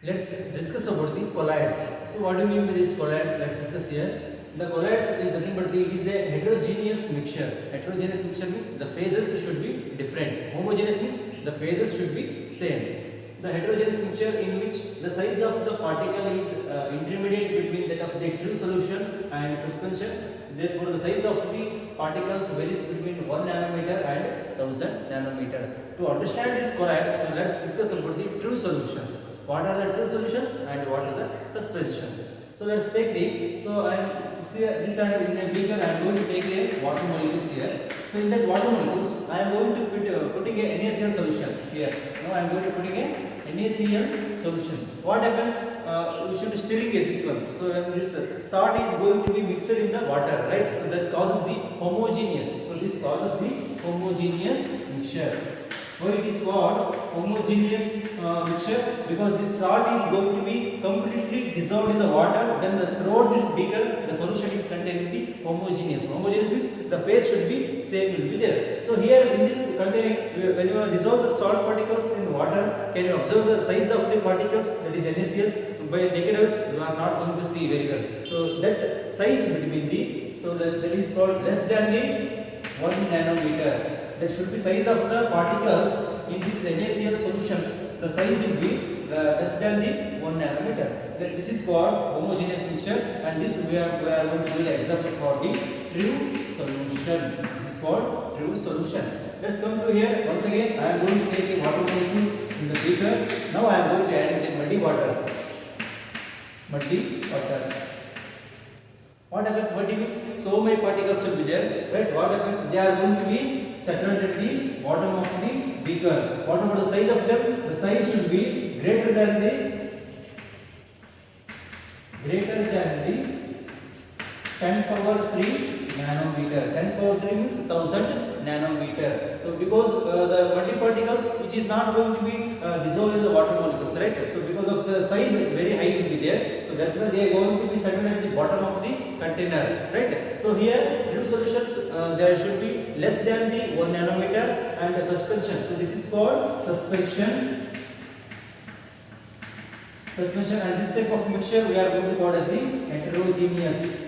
Let's discuss about the colloids. So what do you mean by this colloid? Let's discuss here. The colloids is nothing but it is a heterogeneous mixture. Heterogeneous mixture means the phases should be different. Homogeneous means the phases should be same. The heterogeneous mixture in which the size of the particle is intermediate between that of the true solution and suspension. So therefore the size of the particles varies between 1 nanometer and 1000 nanometer. To understand this colloid, so let's discuss about the true solutions. What are the true solutions and what are the suspensions? So let's take I am in a beaker. I am going to take a water molecules here. So in that water molecules, I am going to putting a NaCl solution here. Now I am going to putting a NaCl solution. What happens? You should stirring this one. So when this salt is going to be mixed in the water, right? So that causes the homogeneous. So this causes the homogeneous mixture. Why it is called homogeneous mixture? Because this salt is going to be completely dissolved in the water. Then throughout this beaker, the solution is containing the homogeneous. Homogeneous means the phase should be same, will be there. So here in this containing, when you dissolve the salt particles in water, can you observe the size of the particles? That is NaCl. By naked eyes, you are not going to see very well. So that size between that is called less than the 1 nanometer. There should be size of the particles in this NaCl solutions. The size will be less than the 1 nanometer. This is called homogeneous mixture, and this we are going to do the example for the true solution. This is called true solution. Let's come to here. Once again, I am going to take a water molecules in the beaker. Now I am going to add the muddy water. Muddy water. What happens? Muddy means so many particles will be there, right? What happens? They are going to be settled at the bottom of the beaker. What about the size of them? The size should be greater than the 10 power 3 nanometer. 10 power 3 means 1000 nanometer. So because the muddy particles which is not going to be dissolved in the water molecules, right? So because of the size very high will be there. So that's why they are going to be settled at the bottom of the container, right? So here true solutions there should be less than the 1 nanometer and suspension. So this is called suspension. Suspension, and this type of mixture we are going to call as the heterogeneous.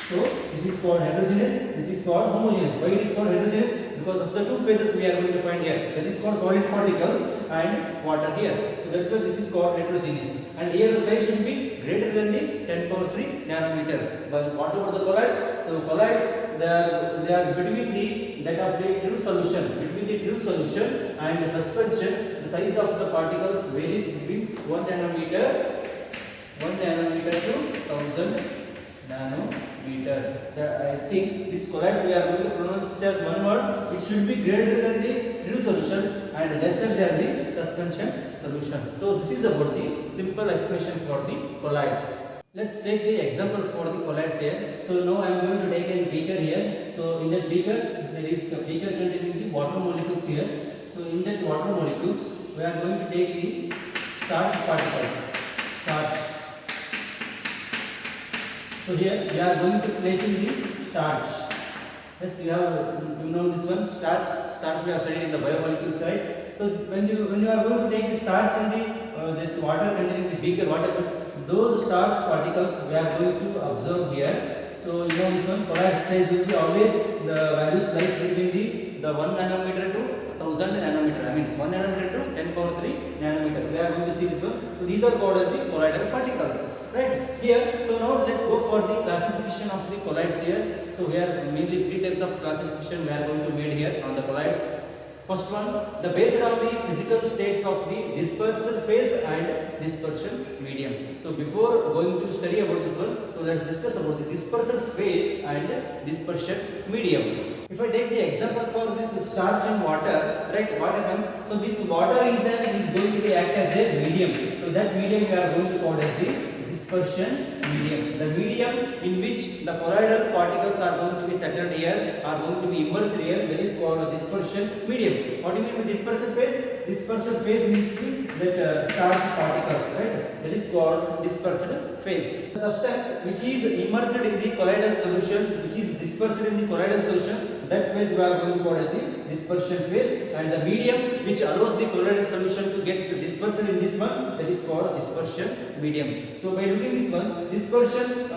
So this is called heterogeneous, this is called homogeneous. Why it is called heterogeneous? Because of the two phases we are going to find here. That is called solid particles and water here. So that's why this is called heterogeneous. And here the size should be greater than the 10 power 3 nanometer. But what about the colloids? So colloids, they are between that of the true solution. Between the true solution and the suspension, the size of the particles varies between 1 nanometer to 1000 nanometer. I think this colloids we are going to pronounce as one word. It should be greater than the true solutions and lesser than the suspension solution. So this is about the simple explanation for the colloids. Let's take the example for the colloids here. So now I am going to take a beaker here. So in that beaker there is a beaker containing the water molecules here. So in that water molecules we are going to take the starch particles. Starch. So here we are going to place in the starch. Yes, you know this one, starch. Starch we are studying in the biomolecules, right? So when you are going to take the starch in the this water containing the beaker, what happens? Those starch particles we are going to observe here. So you know this one, colloid size will be always the values lies between the 1 nanometer to 1000 nanometer. I mean 1 nanometer to 10 power 3 nanometer. We are going to see this one. So these are called as the colloidal particles. Right here, so now let's go for the classification of the colloids here. So we have mainly three types of classification we are going to made here on the colloids. First one, the based on the physical states of the dispersal phase and dispersion medium. So before going to study about this one, so let's discuss about the dispersal phase and dispersion medium. If I take the example for this starch and water, right, what happens? So this water is going to be act as a medium. So that medium we are going to call as the dispersion medium. The medium in which the colloidal particles are going to be settled here, are going to be immersed here, that is called a dispersion medium. What do you mean by dispersion phase? Dispersion phase means that starch particles, right? That is called dispersion phase. The substance which is immersed in the colloidal solution, which is dispersed in the colloidal solution, that phase we are going to call as the dispersion phase, and the medium which allows the colloidal solution to get the dispersion in this one, that is called dispersion medium. So by looking this one, dispersion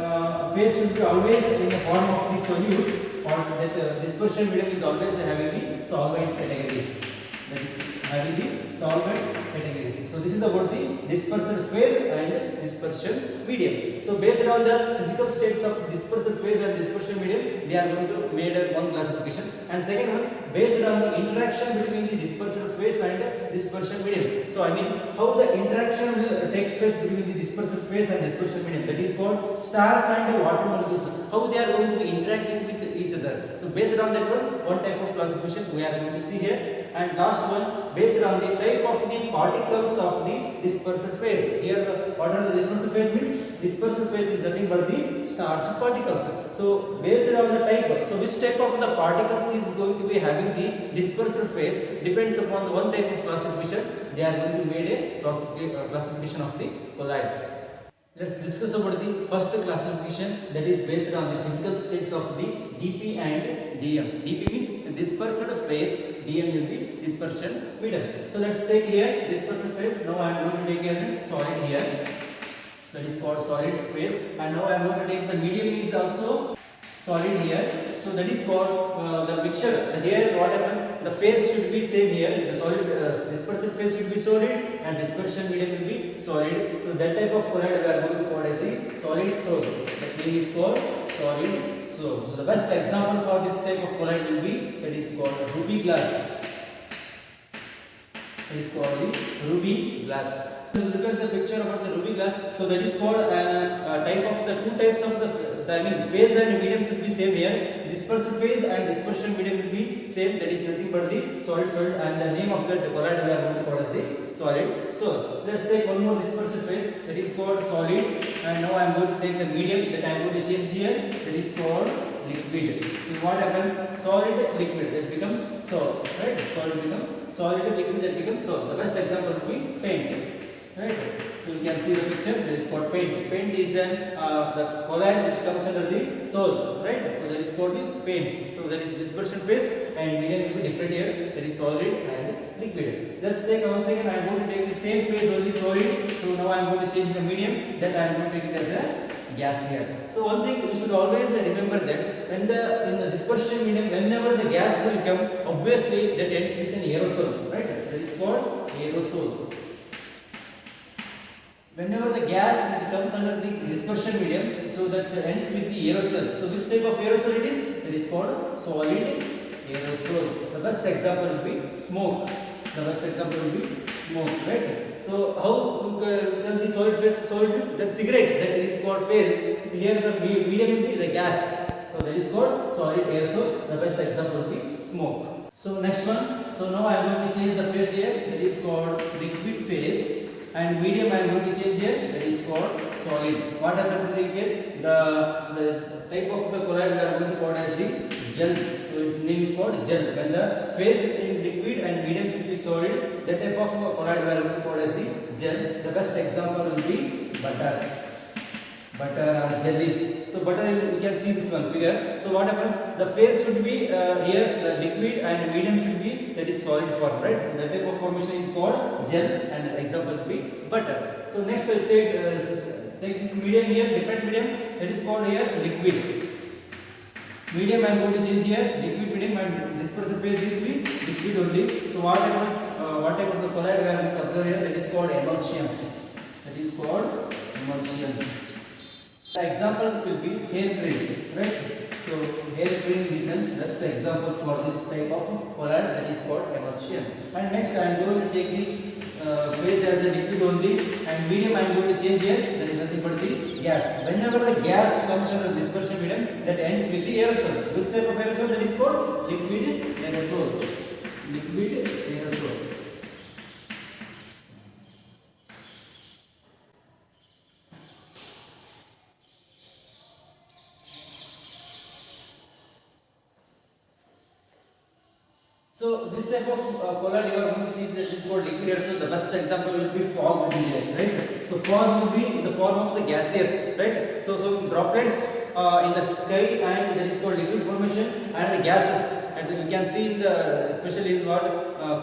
phase should be always in the form of the solute, or that dispersion medium is always having the solvent categories, that is having the solvent categories. So this is about the dispersion phase and dispersion medium. So based on the physical states of dispersion phase and dispersion medium, they are going to made one classification, and second one based on the interaction between the dispersion phase and dispersion medium. So I mean how the interaction will takes place between the dispersion phase and dispersion medium, that is called starch and water molecules, how they are going to be interacting with each other. So based on that one type of classification we are going to see here. And last one, based on the type of the particles of the dispersion phase. Here what are the dispersion phase means? Dispersion phase is nothing but the starch particles. So based on the type, so which type of the particles is going to be having the dispersion phase depends upon the one type of classification. They are going to made a classification of the colloids. Let's discuss about the first classification, that is based on the physical states of the dP and dm. dP means dispersed phase, dm will be dispersion medium. So let's take here dispersion phase. Now I am going to take as a solid here, that is called solid phase, and now I am going to take the medium is also solid here. So that is called the mixture. Here what happens, the phase should be same here, the solid dispersion phase should be solid and dispersion medium will be solid. So that type of colloid we are going to call as the solid soap. That name is called solid soap. So the best example for this type of colloid will be, that is called ruby glass. That is called the ruby glass. Look at the picture about the ruby glass. So that is called a type of the two types of the phase and medium should be same here. Dispersion phase and dispersion medium will be same. That is nothing but the solid, and the name of that colloid we are going to call as the solid. So let's take one more dispersion phase, that is called solid, and now I am going to take the medium that I am going to change here, that is called liquid. So what happens? Solid, liquid, that becomes salt, right? Solid becomes solid, liquid, that becomes salt. The best example will be paint. Right, so you can see the picture. That is called paint. Paint is the colloid which comes under the sole, right? So that is called the paints. So that is dispersion phase, and medium will be different here. That is solid and liquid. Let's take once again. I am going to take the same phase only solid. So now I am going to change the medium. That I am going to take it as a gas here. So one thing you should always remember that when in the dispersion medium, whenever the gas will come, obviously that ends with an aerosol, right? That is called aerosol. Whenever the gas which comes under the dispersion medium, so that ends with the aerosol. So which type of aerosol it is? It is called solid aerosol. The best example will be smoke. The best example will be smoke, right? So how the solid phase, solid is that cigarette, that is called phase. Here the medium will be the gas. So that is called solid aerosol. The best example will be smoke. So next one. So now I am going to change the phase here. That is called liquid phase. And medium I am going to change here, that is called solid. What happens in the case? The type of the colloid we are going to call as the gel. So its name is called gel. When the phase in liquid and medium should be solid, that type of colloid we are going to call as the gel. The best example will be butter. Butter or jellies. So butter, you can see this one figure. So what happens? The phase should be here, the liquid, and medium should be, that is solid form, right? So that type of formation is called gel, and example will be butter. So next we'll take this medium here, different medium, that is called here liquid. Medium I am going to change here, liquid medium, and dispersion phase will be liquid only. So what happens? What type of the colloid we are going to observe here? That is called emulsions. That is called emulsions. The example will be hair cream, right? So hair cream is the best example for this type of colloid, that is called emulsion. And next I am going to take the phase as a liquid only, and medium I am going to change here, that is nothing but the gas. Whenever the gas comes under dispersion medium, that ends with the aerosol. Which type of aerosol? That is called liquid aerosol. Liquid aerosol. So this type of colloid you are going to see that is called liquid aerosol. The best example will be fog material, right? So fog will be in the form of the gaseous, right? So droplets in the sky, and that is called liquid formation, and the gases and you can see in the especially in what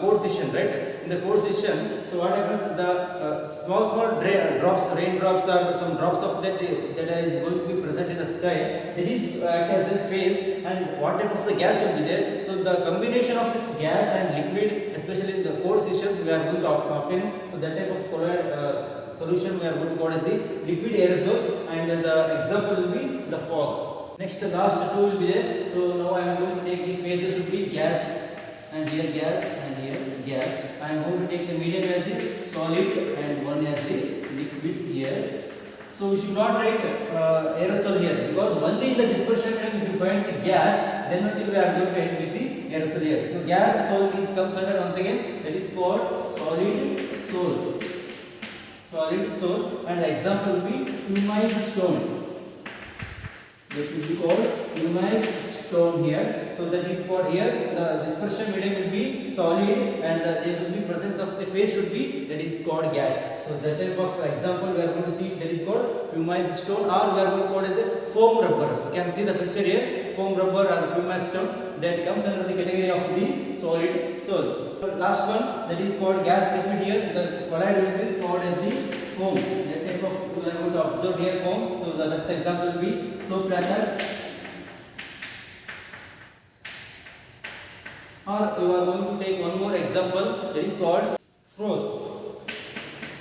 core session, right? In the core session, so what happens is the small drops, raindrops or some drops of that is going to be present in the sky. It is act as a phase, and what type of the gas will be there. So the combination of this gas and liquid, especially in the core sessions, we are going to obtain. So that type of colloid solution we are going to call as the liquid aerosol, and the example will be the fog. Next, the last two will be there. So now I am going to take the phases will be gas, and here gas, and here gas. I am going to take the medium as the solid and one as the liquid here. So we should not write aerosol here, because only in the dispersion medium if you find the gas, then only we are going to end with the aerosol here. So gas solid is comes under once again, that is called solid sol. Solid sol, and the example will be pumice stone. This should be called pumice stone here. So that is called here. The dispersion medium will be solid, and there will be presence of the phase should be, that is called gas. So that type of example we are going to see, that is called pumice stone, or we are going to call as a foam rubber. You can see the picture here, foam rubber or pumice stone, that comes under the category of the solid sol. Last one, that is called gas liquid here. The colloid will be called as the foam. That type of we are going to observe here foam. So the best example will be soap platter, or you are going to take one more example, that is called froth.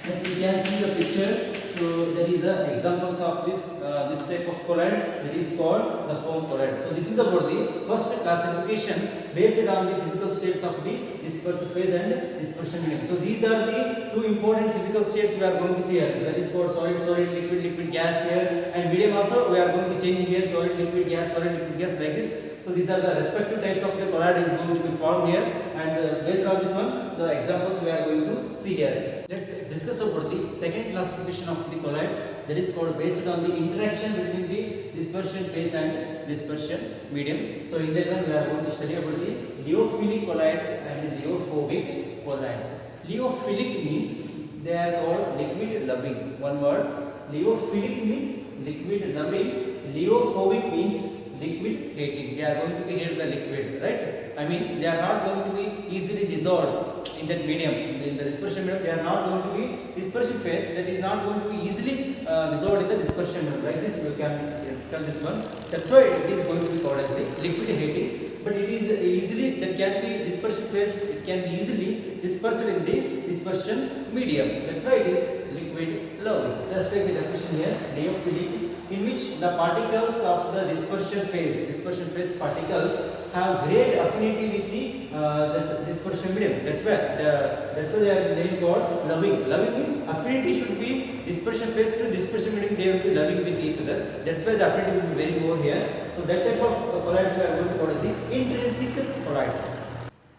As you can see the picture, so there is examples of this type of colloid, that is called the foam colloid. So this is about the first classification based on the physical states of the dispersive phase and dispersion medium. So these are the two important physical states we are going to see here. That is called solid, liquid, liquid, gas here, and medium also we are going to change here, solid, liquid, gas, like this. So these are the respective types of the colloid is going to be formed here, and based on this one, the examples we are going to see here. Let's discuss about the second classification of the colloids, that is called based on the interaction between the dispersion phase and dispersion medium. So in that one we are going to study about the lyophilic colloids and lyophobic colloids. Lyophilic means they are called liquid loving. One word. Lyophilic means liquid loving. Lyophobic means liquid hating. They are going to be hate the liquid, right? I mean, they are not going to be easily dissolved in that medium. In the dispersion medium, they are not going to be dispersion phase, that is not going to be easily dissolved in the dispersion medium. Like this, you can tell this one. That's why it is going to be called as a liquid hating. But it is easily, that can be dispersion phase, it can be easily dispersed in the dispersion medium. That's why it is liquid loving. Let's take the definition here. Lyophilic, in which the particles of the dispersion phase particles have great affinity with the dispersion medium. That's why they are named called loving. Loving means affinity should be dispersion phase to dispersion medium. They will be loving with each other. That's why the affinity will be very more here. So that type of colloids we are going to call as the intrinsic colloids.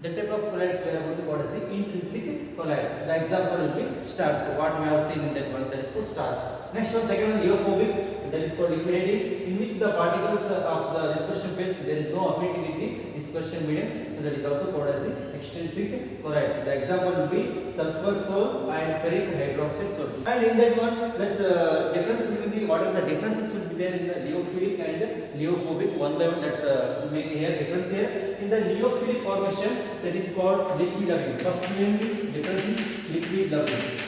That type of colloids we are going to call as the intrinsic colloids. The example will be starch. So what we have seen in that one, that is called starch. Next one, second one, lyophobic, that is called liquidating, in which the particles of the dispersion phase, there is no affinity with the dispersion medium. So that is also called as the extrinsic colloids. The example will be sulfur sol and ferric hydroxide sol. And in that one, let's difference between the, what are the differences will be there in the lyophilic and lyophobic. One by one, let's make here difference here. In the lyophilic formation, that is called liquid loving. First one is difference is liquid loving.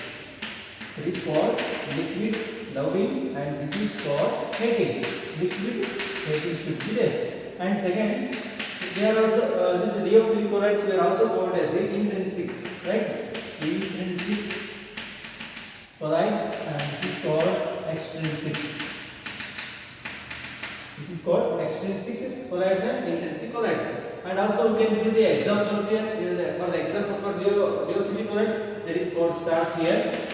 It is called liquid loving, and this is called hating. Liquid hating should be there. And second, there are also this lyophilic colloids were also called as intrinsic, right? Intrinsic colloids, and this is called extrinsic. This is called extrinsic colloids and intrinsic colloids. And also we can give the examples here. For the example for lyophilic colloids, that is called starch here.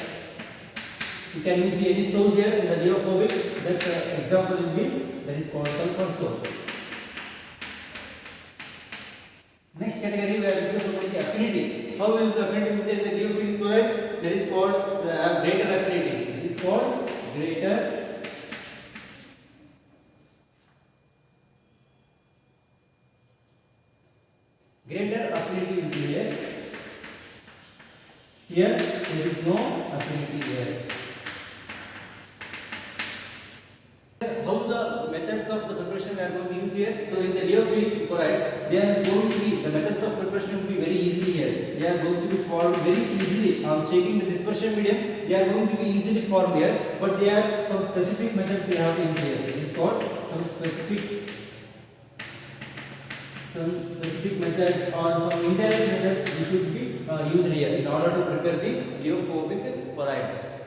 You can use any source here in the lyophobic. That example will be, that is called sulfur sol. Next category we are discussing about the affinity. How will the affinity be there in the lyophilic colloids? That is called greater affinity. This is called greater affinity will be here. Here there is no affinity here. How the methods of the preparation we are going to use here. So in the Liophilic colloids, they are going to be, the methods of preparation will be very easily here. They are going to be formed very easily on shaking the dispersion medium. They are going to be easily formed here, but they are some specific methods we have to use here. It is called some specific methods or some indirect methods we should be used here in order to prepare the Liophobic colloids.